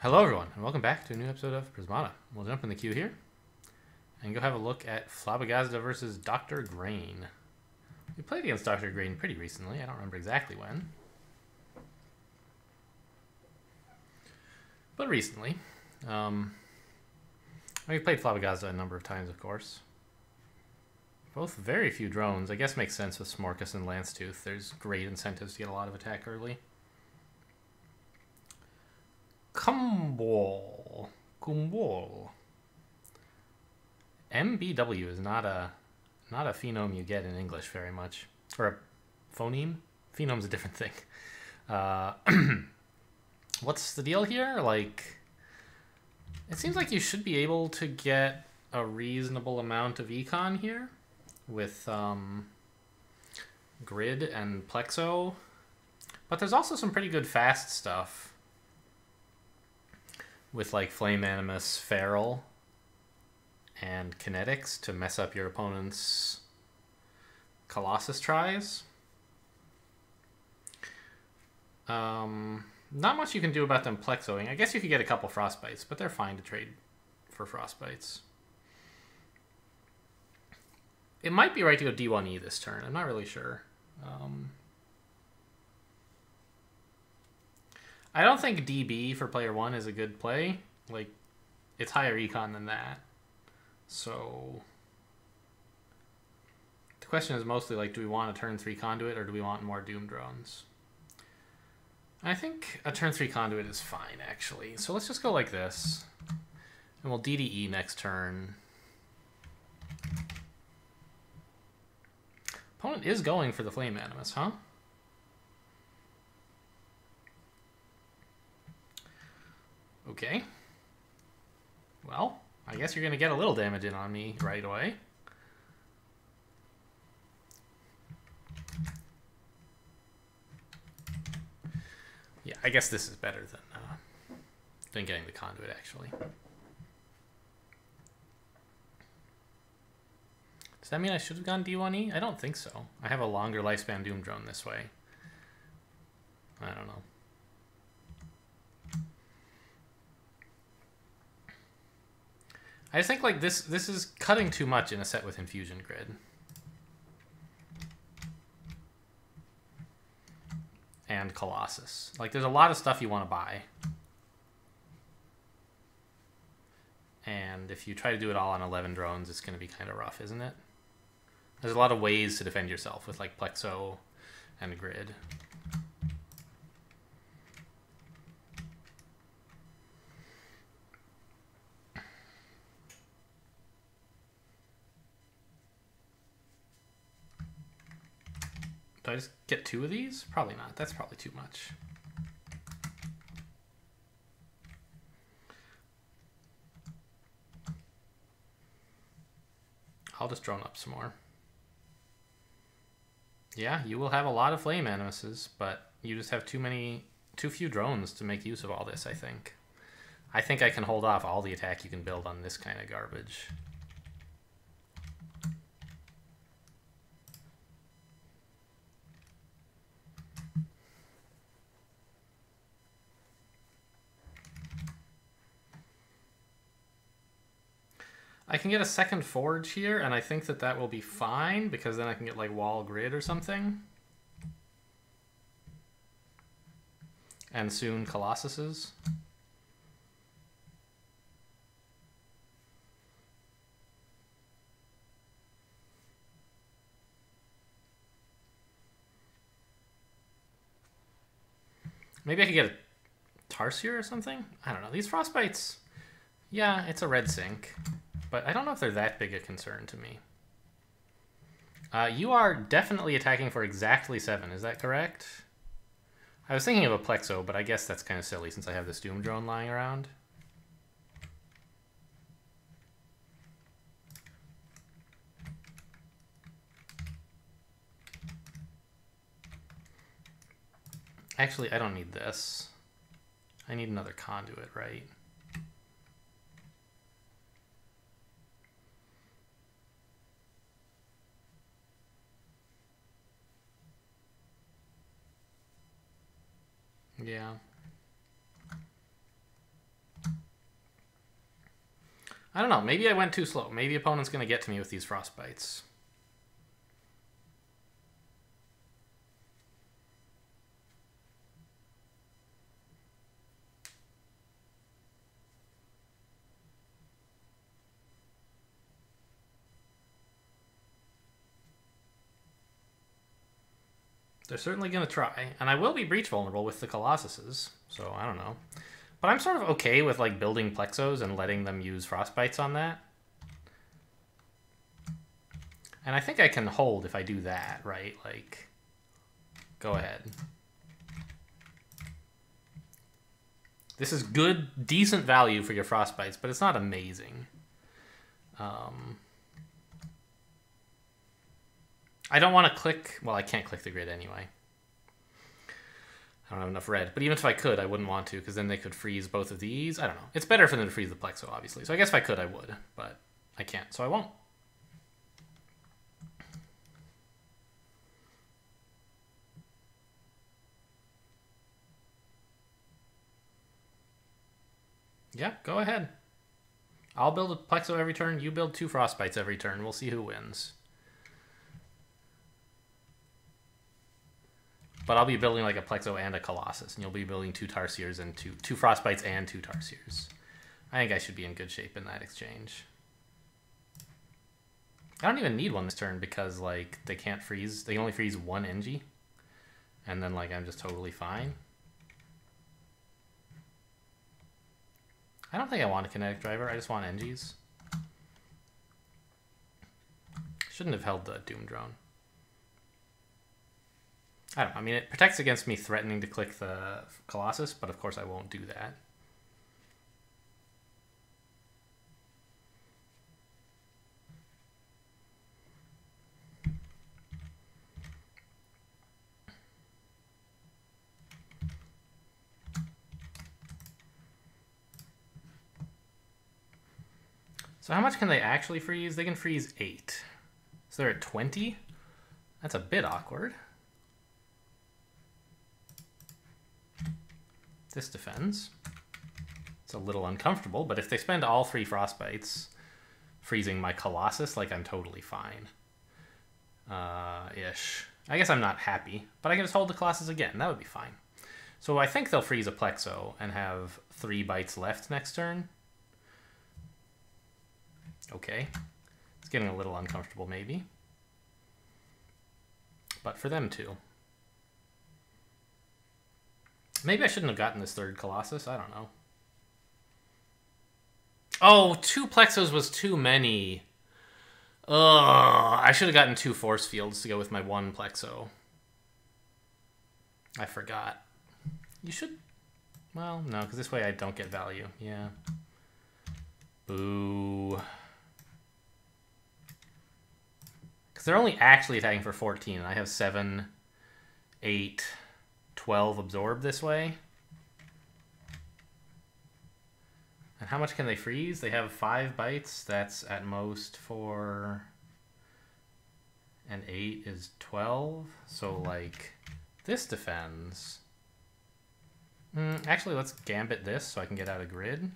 Hello everyone, and welcome back to a new episode of Prismata. We'll jump in the queue here and go have a look at Flabbergazda versus Dr. Grain. We played against Dr. Grain pretty recently. I don't remember exactly when, but recently. We played Flabbergazda a number of times, of course. Both very few drones. I guess makes sense with Smorkus and Lance-Tooth. There's great incentives to get a lot of attack early. Kumbol. MBW is not a phenome you get in English very much. Or a phoneme? Phenome's a different thing. What's the deal here? Like, it seems like you should be able to get a reasonable amount of econ here with Grid and Plexo. But there's also some pretty good fast stuff with like Flame Animus, Feral, and Kinetics to mess up your opponent's Colossus tries. Not much you can do about them Plexoing. I guess you could get a couple Frostbites, but they're fine to trade for Frostbites. It might be right to go D1E this turn. I'm not really sure. I don't think DB for player 1 is a good play. Like, it's higher econ than that. So the question is mostly like, do we want a turn 3 conduit or do we want more Doom drones? I think a turn 3 conduit is fine, actually. So let's just go like this. And we'll DDE next turn. Opponent is going for the Flame Animus, huh? Okay. Well, I guess you're going to get a little damage in on me right away. Yeah, I guess this is better than getting the conduit, actually. Does that mean I should have gone D1E? I don't think so. I have a longer lifespan Doom drone this way. I don't know. I just think like this is cutting too much in a set with Infusion Grid. And Colossus. Like, there's a lot of stuff you want to buy. And if you try to do it all on 11 drones, it's going to be kind of rough, isn't it? There's a lot of ways to defend yourself with, like, Plexo and Grid. Do I just get 2 of these? Probably not. That's probably too much. I'll just drone up some more. Yeah, you will have a lot of Flame Animuses, but you just have too few drones to make use of all this, I think. I think I can hold off all the attack you can build on this kind of garbage. I can get a second Forge here, and I think that that will be fine, because then I can get, like, Wall Grid or something. And soon Colossuses. Maybe I could get a Tarsier or something? I don't know. These Frostbites, yeah, it's a red sync. But I don't know if they're that big a concern to me. You are definitely attacking for exactly 7, is that correct? I was thinking of a Plexo, but I guess that's kind of silly since I have this Doom drone lying around. Actually, I don't need this. I need another conduit, right? Yeah. I don't know. Maybe I went too slow. Maybe opponent's going to get to me with these frostbites. They're certainly going to try. And I will be breach vulnerable with the Colossuses, so I don't know. But I'm sort of okay with like building Plexos and letting them use frostbites on that. And I think I can hold if I do that, right? Like, go ahead. This is good, decent value for your frostbites, but it's not amazing. I don't want to click... Well, I can't click the grid anyway. I don't have enough red. But even if I could, I wouldn't want to, because then they could freeze both of these. I don't know. It's better for them to freeze the Plexo, obviously. So I guess if I could, I would. But I can't, so I won't. Yeah, go ahead. I'll build a Plexo every turn. You build 2 frostbites every turn. We'll see who wins. But I'll be building like a Plexo and a Colossus, and you'll be building 2 Tarsiers and two frostbites and 2 Tarsiers. I think I should be in good shape in that exchange. I don't even need one this turn because like they can't freeze. They can only freeze 1 Engie, and then like I'm just totally fine. I don't think I want a kinetic driver. I just want Engies. Shouldn't have held the Doom Drone. I don't know. I mean, it protects against me threatening to click the Colossus, but of course I won't do that. So how much can they actually freeze? They can freeze 8. So they're at 20? That's a bit awkward. This defends. It's a little uncomfortable, but if they spend all 3 frostbites freezing my Colossus, like I'm totally fine. Ish. I guess I'm not happy, but I can just hold the Colossus again. That would be fine. So I think they'll freeze a Plexo and have 3 bites left next turn. Okay. It's getting a little uncomfortable, maybe. But for them too. Maybe I shouldn't have gotten this 3rd Colossus. I don't know. Oh, 2 Plexos was too many. Ugh, I should have gotten 2 force fields to go with my 1 Plexo. I forgot. You should... Well, no, because this way I don't get value. Yeah. Boo. Because they're only actually attacking for 14, and I have 7, 8, 12 absorb this way. And how much can they freeze? They have 5 bites. That's at most 4 and 8 is 12. So, like, this defends. Actually, let's gambit this so I can get out of grid.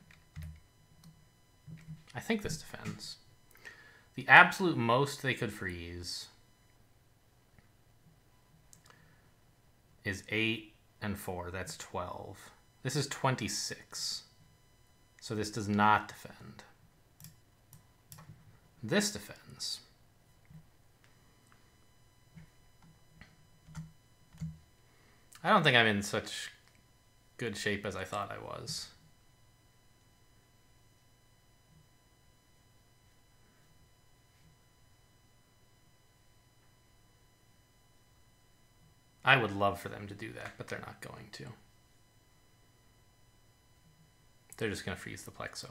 I think this defends. The absolute most they could freeze is 8 and 4. That's 12. This is 26. So this does not defend. This defends. I don't think I'm in such good shape as I thought I was. I would love for them to do that, but they're not going to. They're just going to freeze the Plexo.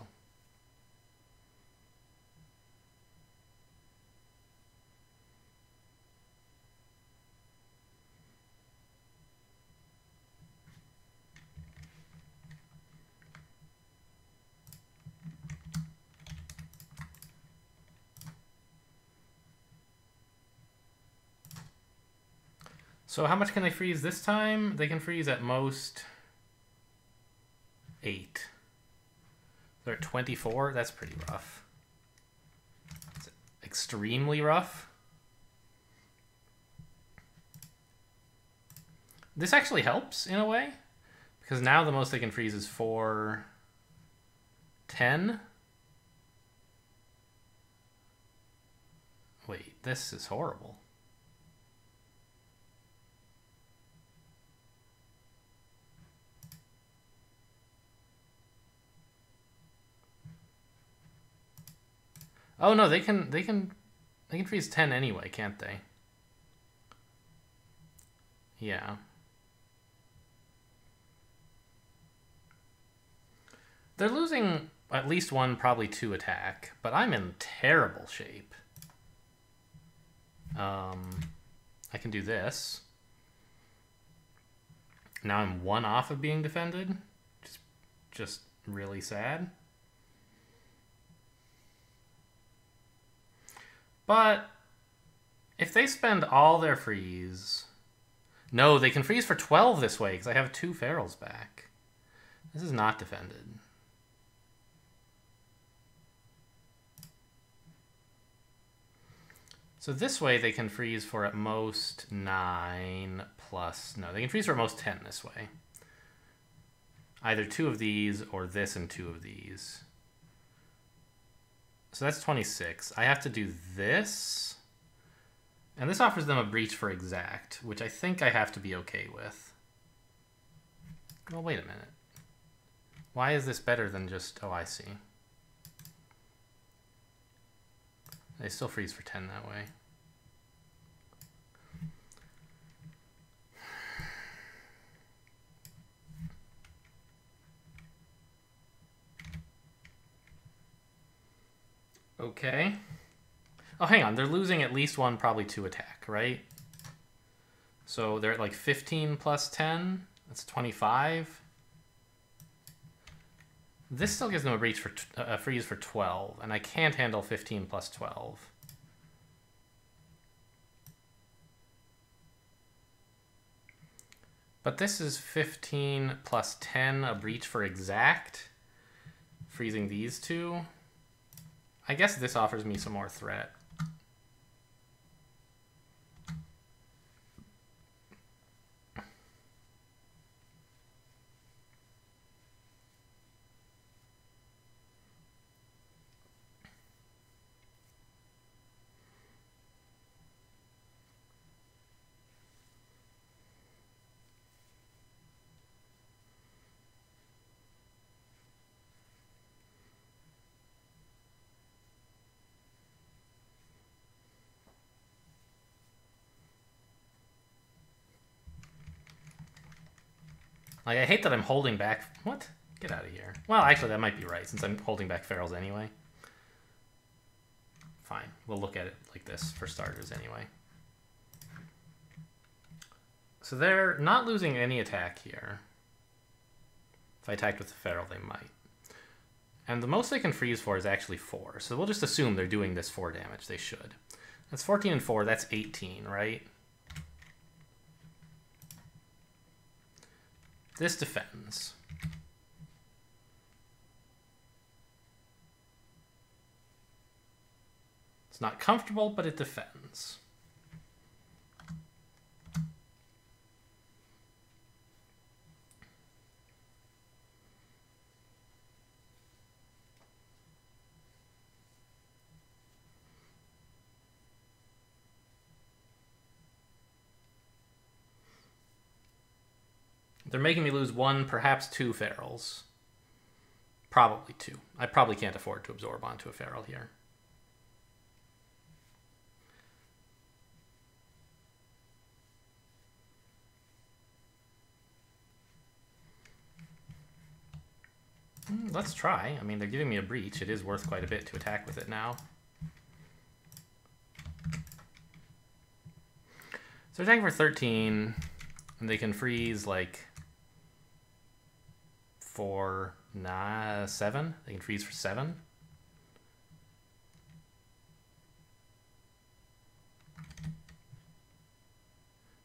So how much can they freeze this time? They can freeze at most 8. They're at 24. That's pretty rough. It's extremely rough. This actually helps in a way, because now the most they can freeze is 4, 10. Wait, this is horrible. Oh no, they can freeze 10 anyway, can't they? Yeah. They're losing at least 1, probably 2 attack, but I'm in terrible shape. I can do this. Now I'm 1 off of being defended. Just really sad. But if they spend all their freeze... No, they can freeze for 12 this way because I have 2 ferals back. This is not defended. So this way they can freeze for at most 9 plus... No, they can freeze for at most 10 this way. Either 2 of these or this and 2 of these. So that's 26. I have to do this. And this offers them a breach for exact, which I think I have to be okay with. Well, wait a minute. Why is this better than just... Oh, I see. They still freeze for 10 that way. Okay. Oh, hang on. They're losing at least 1, probably 2 attack, right? So they're at like 15 plus 10. That's 25. This still gives them a breach for a freeze for 12, and I can't handle 15 plus 12. But this is 15 plus 10, a breach for exact, freezing these 2. I guess this offers me some more threat. Like, I hate that I'm holding back... What? Get out of here. Well, actually, that might be right, since I'm holding back ferals anyway. Fine. We'll look at it like this, for starters, anyway. So they're not losing any attack here. If I attacked with the feral, they might. And the most they can freeze for is actually 4. So we'll just assume they're doing this 4 damage. They should. That's 14 and 4. That's 18, right? This defends. It's not comfortable, but it defends. They're making me lose 1, perhaps 2 ferals. Probably 2. I probably can't afford to absorb onto a feral here. Let's try. I mean, they're giving me a breach. It is worth quite a bit to attack with it now. So they're attacking for 13, and they can freeze like 4, 9, 7. They can freeze for 7.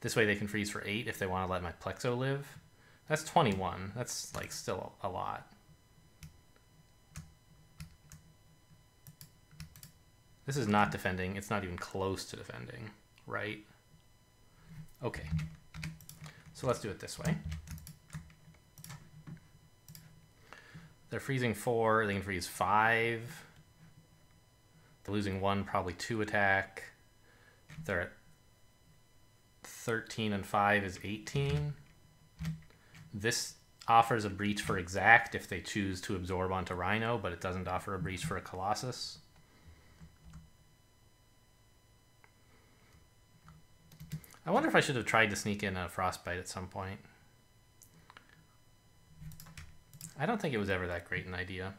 This way they can freeze for 8 if they want to let my Plexo live. That's 21. That's like still a lot. This is not defending. It's not even close to defending, right? Okay. So let's do it this way. They're freezing 4. They can freeze 5. They're losing 1, probably 2 attack. They're at 13 and 5 is 18. This offers a breach for exact if they choose to absorb onto Rhino, but it doesn't offer a breach for a Colossus. I wonder if I should have tried to sneak in a Frostbite at some point. I don't think it was ever that great an idea.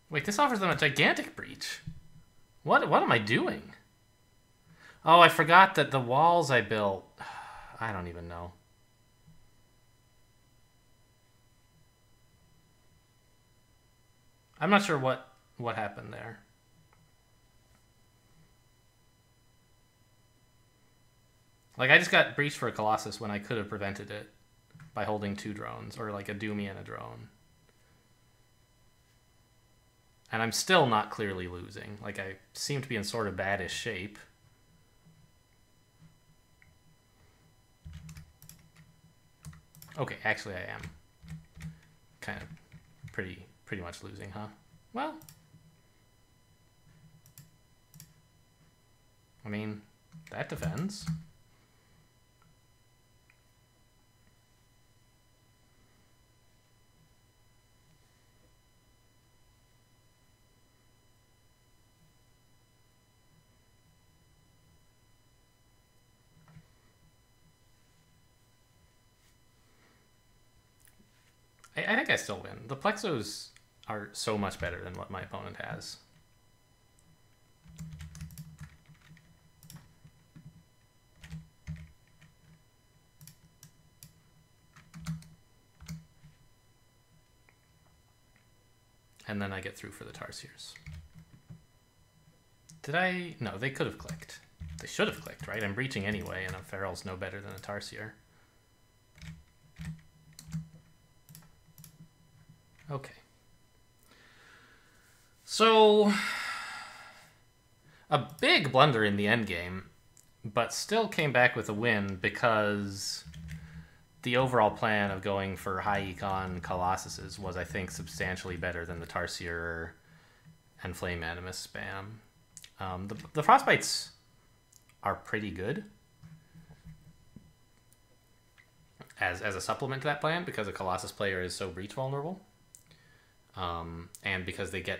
Wait, this offers them a gigantic breach. What am I doing? Oh, I forgot that the walls I built... I don't even know. I'm not sure what happened there. Like, I just got breached for a Colossus when I could have prevented it by holding 2 drones, or like a Doomy and a drone. And I'm still not clearly losing. Like, I seem to be in sort of baddish shape. Okay, actually I am. Kind of pretty much losing, huh? Well, I mean, that defends. I think I still win. The Plexos are so much better than what my opponent has. And then I get through for the Tarsiers. Did I? No, they could have clicked. They should have clicked, right? I'm breaching anyway, and a Feral's no better than a Tarsier. Okay. So, a big blunder in the endgame, but still came back with a win because the overall plan of going for high econ Colossuses was, I think, substantially better than the Tarsier and Flame Animus spam. The Frostbites are pretty good as a supplement to that plan because a Colossus player is so breach vulnerable. And because they get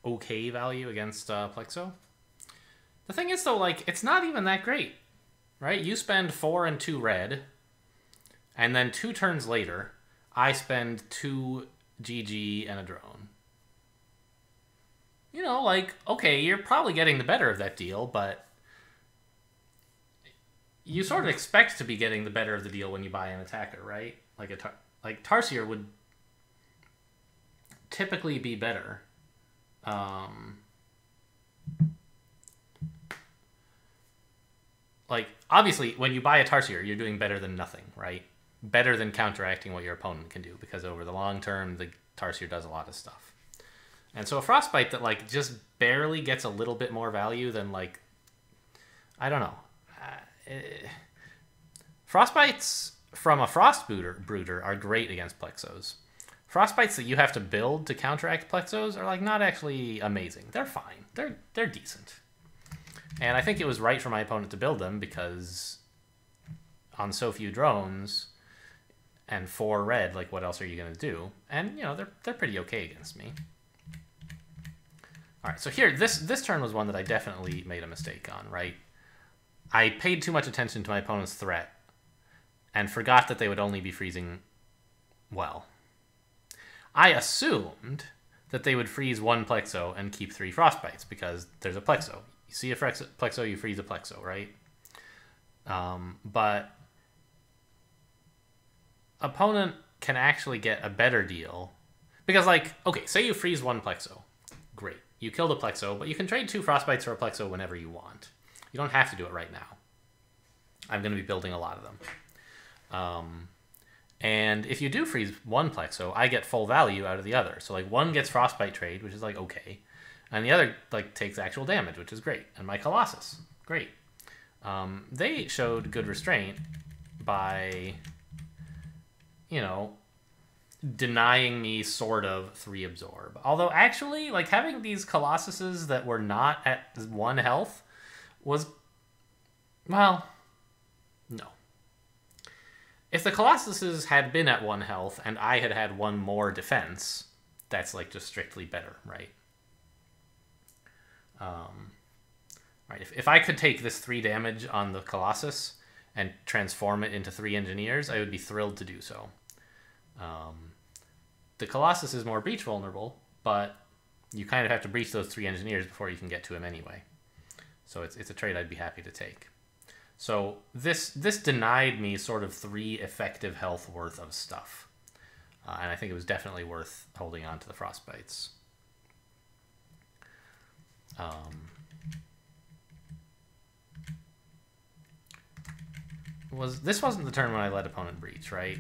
okay value against Plexo. The thing is, though, like, it's not even that great, right? You spend 4 and 2 red, and then 2 turns later, I spend 2 GG and a drone. You know, like, okay, you're probably getting the better of that deal, but you sort of expect to be getting the better of the deal when you buy an attacker, right? Like Tarsier would typically be better. Like, obviously, when you buy a Tarsier, you're doing better than nothing, right? Better than counteracting what your opponent can do, because over the long term, the Tarsier does a lot of stuff. And so a Frostbite that, like, just barely gets a little bit more value than, like, I don't know. Frostbites from a Frost Brooder are great against Plexos. Frostbites that you have to build to counteract Plexos are, like, not actually amazing. They're fine. They're decent. And I think it was right for my opponent to build them because on so few drones and 4 red, like, what else are you going to do? And, you know, they're pretty okay against me. All right, so here, this turn was one that I definitely made a mistake on, right? I paid too much attention to my opponent's threat and forgot that they would only be freezing, well, I assumed that they would freeze 1 Plexo and keep 3 Frostbites because there's a Plexo. You see a Plexo, you freeze a Plexo, right? But opponent can actually get a better deal because, like, okay, say you freeze 1 Plexo. Great. You killed a Plexo, but you can trade 2 Frostbites for a Plexo whenever you want. You don't have to do it right now. I'm going to be building a lot of them. And if you do freeze one Plexo, I get full value out of the other. So like one gets Frostbite trade, which is like okay, and the other like takes actual damage, which is great. And my Colossus, great. They showed good restraint by, you know, denying me sort of 3 absorb. Although actually, like having these Colossuses that were not at 1 health was, well, no. If the Colossuses had been at 1 health and I had had 1 more defense, that's like just strictly better, right? Right. If I could take this 3 damage on the Colossus and transform it into 3 engineers, I would be thrilled to do so. The Colossus is more breach vulnerable, but you kind of have to breach those 3 engineers before you can get to him anyway. So it's a trade I'd be happy to take. So this denied me sort of 3 effective health worth of stuff. And I think it was definitely worth holding on to the Frostbites. This wasn't the turn when I let opponent breach, right?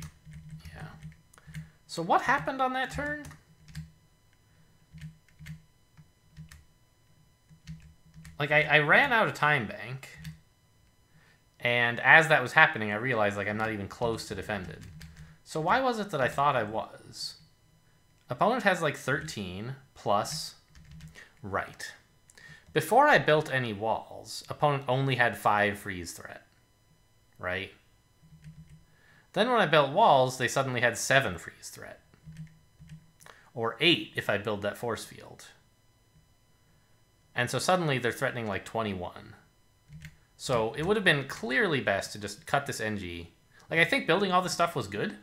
Yeah. So what happened on that turn? Like, I ran out of time bank, and as that was happening, I realized, like, I'm not even close to defended. So why was it that I thought I was? Opponent has, like, 13 plus... Right. Before I built any walls, opponent only had 5 freeze threat. Right? Then when I built walls, they suddenly had 7 freeze threat. Or 8 if I build that force field. And so suddenly they're threatening like 21. So it would have been clearly best to just cut this NG. Like, I think building all this stuff was good,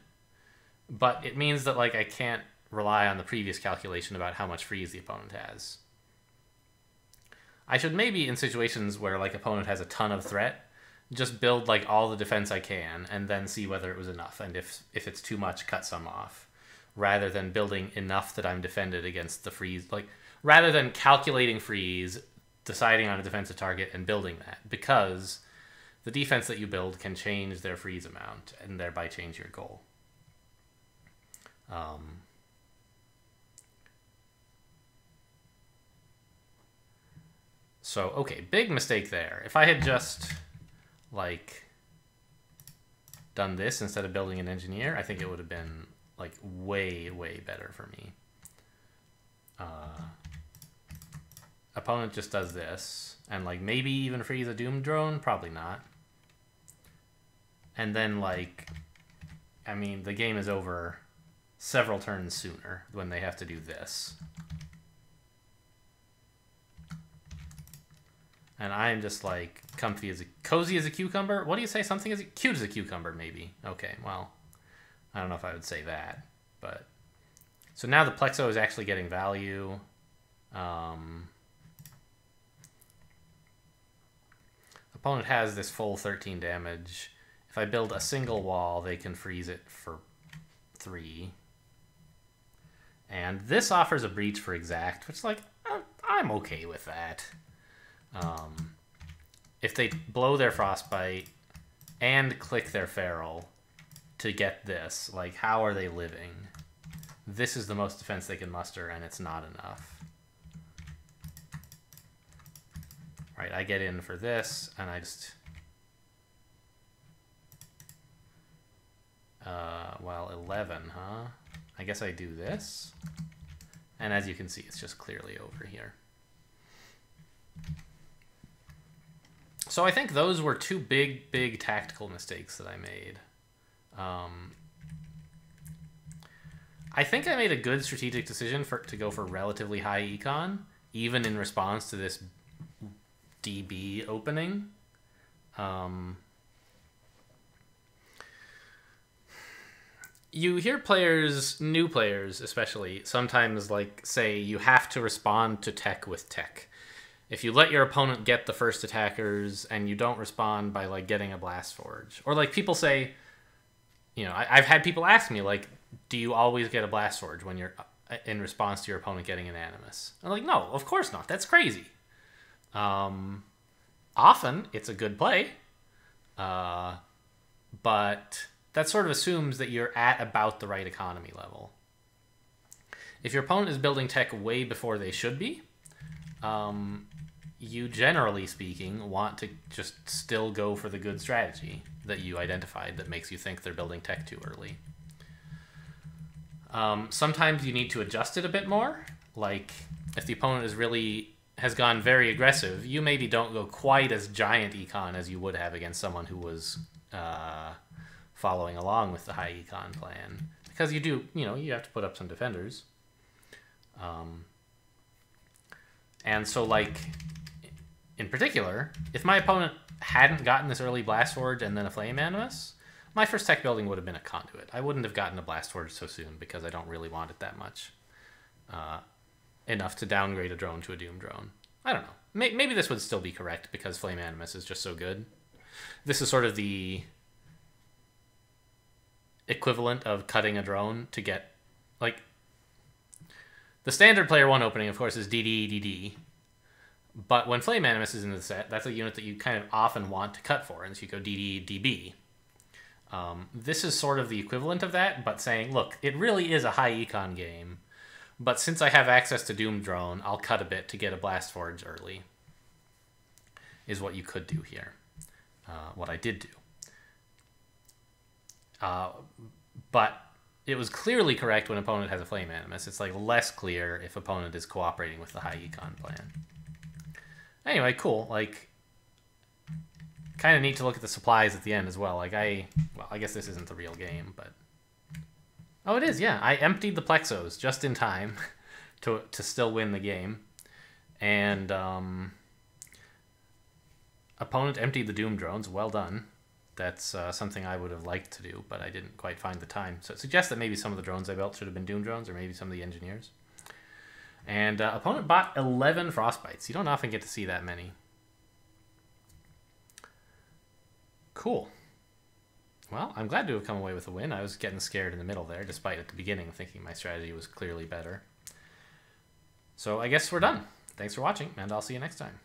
but it means that like I can't rely on the previous calculation about how much freeze the opponent has. I should maybe, in situations where like opponent has a ton of threat, just build like all the defense I can and then see whether it was enough, and if it's too much, cut some off, rather than building enough that I'm defended against the freeze. Like, rather than calculating freeze, deciding on a defensive target, and building that, because the defense that you build can change their freeze amount and thereby change your goal. So, okay, big mistake there. If I had just, like, done this instead of building an engineer, I think it would have been, like, way, way better for me. Opponent just does this, and like maybe even freeze a Doom Drone, probably not. And then like, I mean, the game is over several turns sooner when they have to do this. And I'm just like cozy as a cucumber. What do you say? Something as cute as a cucumber, maybe. Okay, well, I don't know if I would say that, but so now the Plexo is actually getting value. Opponent has this full 13 damage. If I build a single wall, they can freeze it for 3. And this offers a breach for exact, which, like, I'm okay with that. If they blow their Frostbite and click their Feral to get this, like, how are they living? This is the most defense they can muster, and it's not enough. Right, I get in for this, and I just... well, 11, huh? I guess I do this. And as you can see, it's just clearly over here. So I think those were 2 big, big tactical mistakes that I made. I think I made a good strategic decision to go for relatively high econ, even in response to this DB opening. You hear players, new players especially, sometimes like say you have to respond to tech with tech. If you let your opponent get the first attackers and you don't respond by like getting a Blast Forge, or like people say, you know, I've had people ask me like, do you always get a Blast Forge when you're in response to your opponent getting an Animus? I'm like, no, of course not. That's crazy. Often it's a good play. But that sort of assumes that you're at about the right economy level. If your opponent is building tech way before they should be, you, generally speaking, want to just still go for the good strategy that you identified that makes you think they're building tech too early. Sometimes you need to adjust it a bit more. Like, if the opponent has gone very aggressive, you maybe don't go quite as giant econ as you would have against someone who was following along with the high econ plan. Because you have to put up some defenders. And so, like, in particular, if my opponent hadn't gotten this early Blast Forge and then a Flame Animus, my first tech building would have been a Conduit. I wouldn't have gotten a Blast Forge so soon because I don't really want it that much. Enough to downgrade a drone to a Doom drone. I don't know. Maybe this would still be correct because Flame Animus is just so good. This is sort of the equivalent of cutting a drone to get, like, the standard player 1 opening, of course, is DD, DD. But when Flame Animus is in the set, that's a unit that you kind of often want to cut for, and so you go DD, DB. This is sort of the equivalent of that, but saying, look, it really is a high econ game, but since I have access to Doom Drone, I'll cut a bit to get a Blast Forge early, is what you could do here. What I did do. But it was clearly correct when opponent has a Flame Animus. It's like less clear if opponent is cooperating with the high econ plan. Anyway, cool. Like, kind of neat to look at the supplies at the end as well. Like, I guess this isn't the real game, but... Oh, it is, yeah. I emptied the Plexos just in time to still win the game. And, opponent emptied the Doom drones. Well done. That's something I would have liked to do, but I didn't quite find the time. So it suggests that maybe some of the drones I built should have been Doom drones, or maybe some of the engineers. And opponent bought 11 Frostbites. You don't often get to see that many. Cool. Well, I'm glad to have come away with a win. I was getting scared in the middle there, despite at the beginning thinking my strategy was clearly better. So I guess we're done. Thanks for watching, and I'll see you next time.